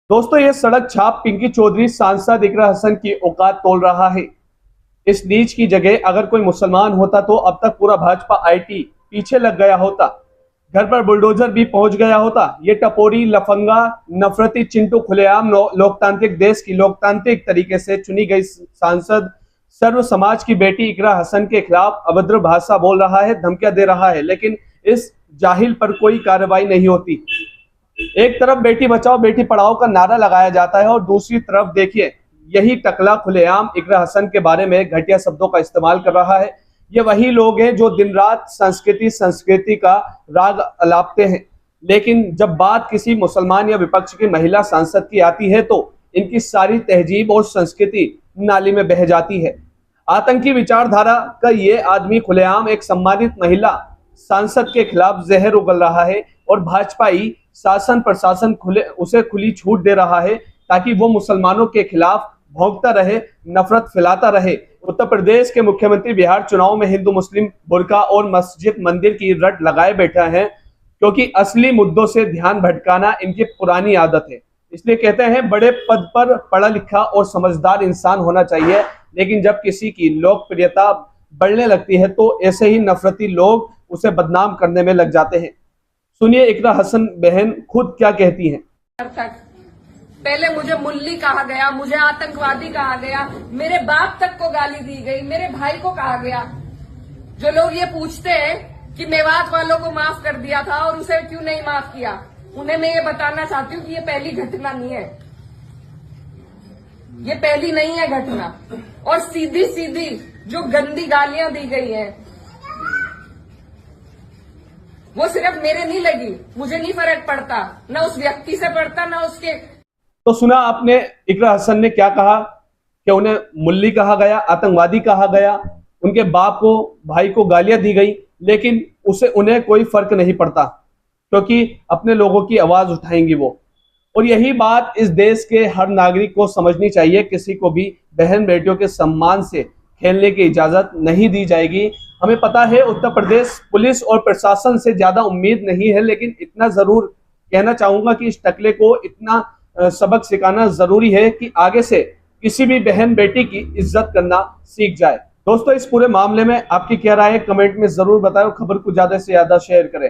दोस्तों ये सड़क छाप पिंकी चौधरी सांसद इकरा हसन की औकात तोल रहा है। इस नीच की जगह अगर कोई मुसलमान होता तो अब तक पूरा भाजपा आईटी पीछे लग गया होता, घर पर बुलडोजर भी पहुंच गया होता। ये टपोरी लफंगा नफरती चिंटू खुलेआम लोकतांत्रिक देश की लोकतांत्रिक तरीके से चुनी गई सांसद सर्व समाज की बेटी इकरा हसन के खिलाफ अभद्र भाषा बोल रहा है, धमकियां दे रहा है, लेकिन इस जाहिल पर कोई कार्रवाई नहीं होती। एक तरफ बेटी बचाओ बेटी पढ़ाओ का नारा लगाया जाता है और दूसरी तरफ देखिए यही टकला खुलेआम इकरा हसन के बारे में घटिया शब्दों का इस्तेमाल कर रहा है। ये वही लोग हैं जो दिन रात संस्कृति का राग अलापते हैं, लेकिन जब बात किसी मुसलमान या विपक्ष की महिला सांसद की आती है तो इनकी सारी तहजीब और संस्कृति नाली में बह जाती है। आतंकी विचारधारा का ये आदमी खुलेआम एक सम्मानित महिला सांसद के खिलाफ जहर उगल रहा है और भाजपाई शासन प्रशासन उसे खुली छूट दे रहा है ताकि वो मुसलमानों के खिलाफ भौंकता रहे, नफरत फैलाता रहे। उत्तर प्रदेश के मुख्यमंत्री बिहार चुनाव में हिंदू मुस्लिम बुर्का और मस्जिद मंदिर की रट लगाए बैठा है, क्योंकि असली मुद्दों से ध्यान भटकाना इनकी पुरानी आदत है। इसलिए कहते हैं बड़े पद पर पढ़ा लिखा और समझदार इंसान होना चाहिए, लेकिन जब किसी की लोकप्रियता बढ़ने लगती है तो ऐसे ही नफरती लोग उसे बदनाम करने में लग जाते हैं। सुनिए इकरा हसन बहन खुद क्या कहती हैं। पहले मुझे मुल्ली कहा गया, मुझे आतंकवादी कहा गया, मेरे बाप तक को गाली दी गई, मेरे भाई को कहा गया। जो लोग ये पूछते हैं कि मेवात वालों को माफ कर दिया था और उसे क्यों नहीं माफ किया, उन्हें मैं ये बताना चाहती हूँ कि ये पहली घटना नहीं है, ये पहली नहीं है घटना। और सीधी सीधी जो गंदी गालियां दी गई हैं वो सिर्फ मेरे नहीं लगी, मुझे नहीं फर्क पड़ता, ना उस व्यक्ति से पड़ता ना उसके। तो सुना आपने इकरा हसन ने क्या कहा कि उन्हें मुल्ली कहा गया, आतंकवादी कहा गया, उनके बाप को भाई को गालियां दी गई, लेकिन उन्हें कोई फर्क नहीं पड़ता क्योंकि अपने लोगों की आवाज उठाएंगी वो। और यही बात इस देश के हर नागरिक को समझनी चाहिए। किसी को भी बहन बेटियों के सम्मान से खेलने की इजाजत नहीं दी जाएगी। हमें पता है उत्तर प्रदेश पुलिस और प्रशासन से ज्यादा उम्मीद नहीं है, लेकिन इतना जरूर कहना चाहूंगा कि इस टकले को इतना सबक सिखाना जरूरी है कि आगे से किसी भी बहन बेटी की इज्जत करना सीख जाए। दोस्तों इस पूरे मामले में आपकी क्या राय है, कमेंट में जरूर बताएं और खबर को ज्यादा से ज्यादा शेयर करें।